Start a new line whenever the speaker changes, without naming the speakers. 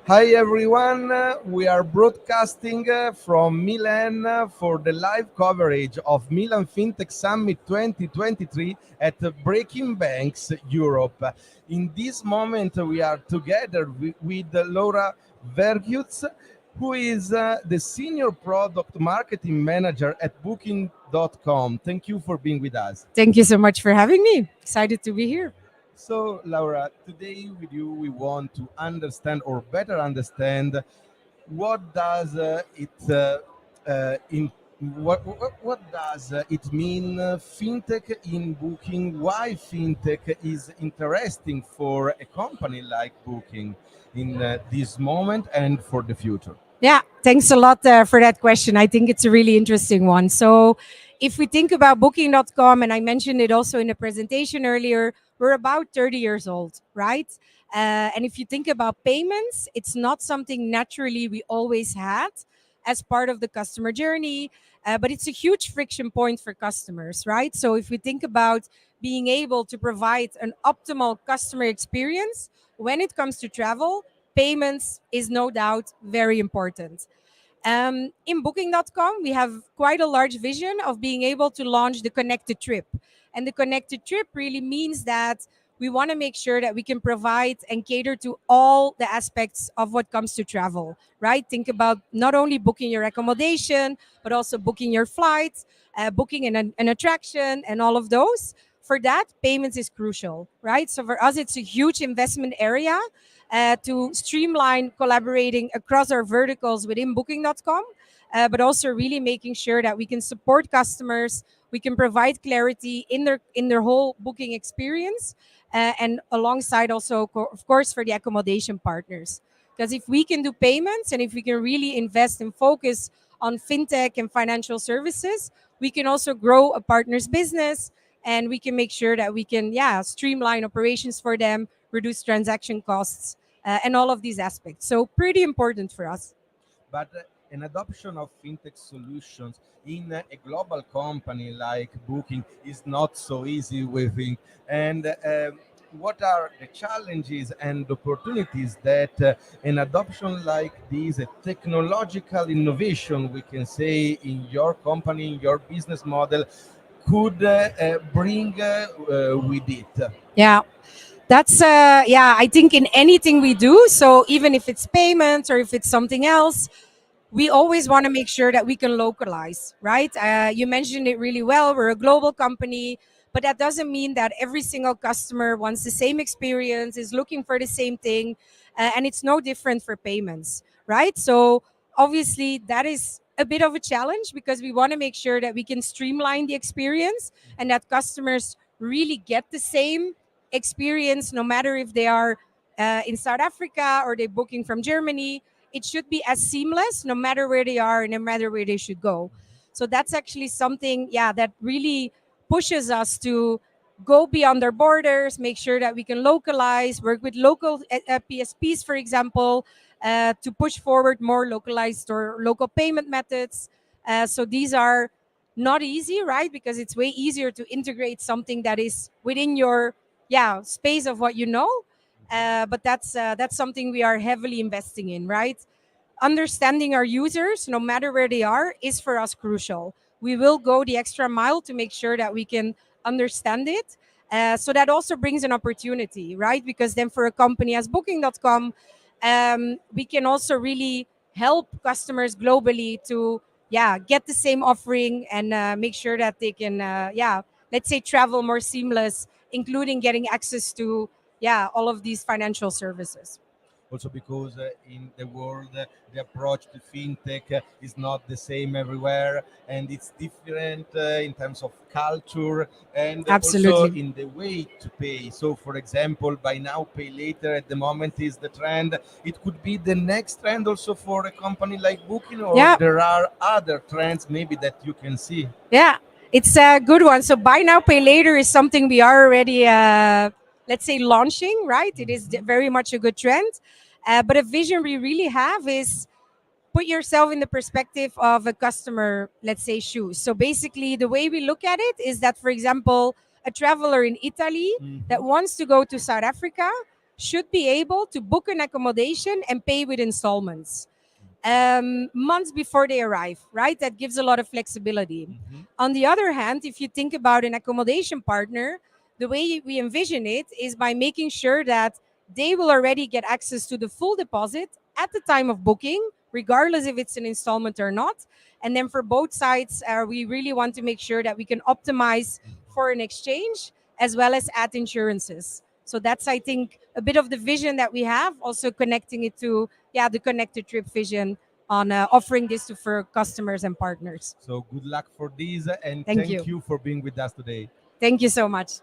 Hi everyone, we are broadcasting from Milan for the live coverage of Milan FinTech Summit 2023 at Breaking Banks Europe. In this moment, we are together with Laura Verguts, who is the Senior Product Marketing Manager at Booking.com. Thank you for being with us.
Thank you so much for having me. Excited to be here.
So, Laura, today with you, we want to understand or better understand what does it in what does it mean fintech in booking, why fintech is interesting for a company like booking in this moment and for the future.
Yeah, thanks a lot for that question. I think it's a really interesting one. So, if we think about Booking.com, and I mentioned it also in the presentation earlier, we're about 30 years old, right? And if you think about payments, it's not something naturally we always had as part of the customer journey, but it's a huge friction point for customers, right? So, if we think about being able to provide an optimal customer experience when it comes to travel, payments is no doubt very important. In Booking.com, we have quite a large vision of being able to launch the connected trip. And the connected trip really means that we want to make sure that we can provide and cater to all the aspects of what comes to travel, right? Think about not only booking your accommodation, but also booking your flights, booking an attraction, and all of those. For that, payments is crucial, right? So for us, it's a huge investment area to streamline collaborating across our verticals within Booking.com, but also really making sure that we can support customers, we can provide clarity in their whole booking experience, and alongside also, of course, for the accommodation partners. Because if we can do payments and if we can really invest and focus on fintech and financial services, we can also grow a partner's business and we can make sure that we can, streamline operations for them, reduce transaction costs, and all of these aspects. So pretty important for us.
But an adoption of fintech solutions in a global company like Booking is not so easy, we think. And what are the challenges and opportunities that an adoption like this, a technological innovation, we can say, in your company, in your business model, could bring with it?
Yeah. That's I think in anything we do, so even if it's payments or if it's something else, we always want to make sure that we can localize, right? You mentioned it really well. We're a global company, but that doesn't mean that every single customer wants the same experience, is looking for the same thing, and it's no different for payments, right? So obviously that is a bit of a challenge because we want to make sure that we can streamline the experience and that customers really get the same experience no matter if they are in South Africa or they're booking from Germany. It should be as seamless no matter where they are and no matter where they should go. So that's actually something, that really pushes us to go beyond our borders, make sure that we can localize, work with local PSPs, for example, to push forward more localized or local payment methods. So these are not easy, right? Because it's way easier to integrate something that is within your space of what you know. But that's something we are heavily investing in, right? Understanding our users, no matter where they are, is for us crucial. We will go the extra mile to make sure that we can understand it. So that also brings an opportunity, right? Because then for a company as Booking.com, we can also really help customers globally to get the same offering and make sure that they can let's say travel more seamless, including getting access to all of these financial services.
Also because in the world the approach to fintech is not the same everywhere, and it's different in terms of culture and also
Absolutely.
in the way to pay. So for example, buy now pay later at the moment is the trend. It could be the next trend also for a company like Booking, or
Yeah.
there are other trends maybe that you can see.
Yeah, it's a good one. So buy now, pay later is something we are already, let's say, launching, right? It is very much a good trend. But a vision we really have is put yourself in the perspective of a customer, let's say, shoes. So basically, the way we look at it is that, for example, a traveler in Italy that wants to go to South Africa should be able to book an accommodation and pay with installments months before they arrive, right? That gives a lot of flexibility. On the other hand, if you think about an accommodation partner, the way we envision it is by making sure that they will already get access to the full deposit at the time of booking, regardless if it's an installment or not. And then for both sides, we really want to make sure that we can optimize foreign exchange as well as add insurances. So that's, I think, a bit of the vision that we have, also connecting it to the connected trip vision on offering this to for customers and partners.
So good luck for this, and
Thank
thank
you.
you for being with us today.
Thank you so much.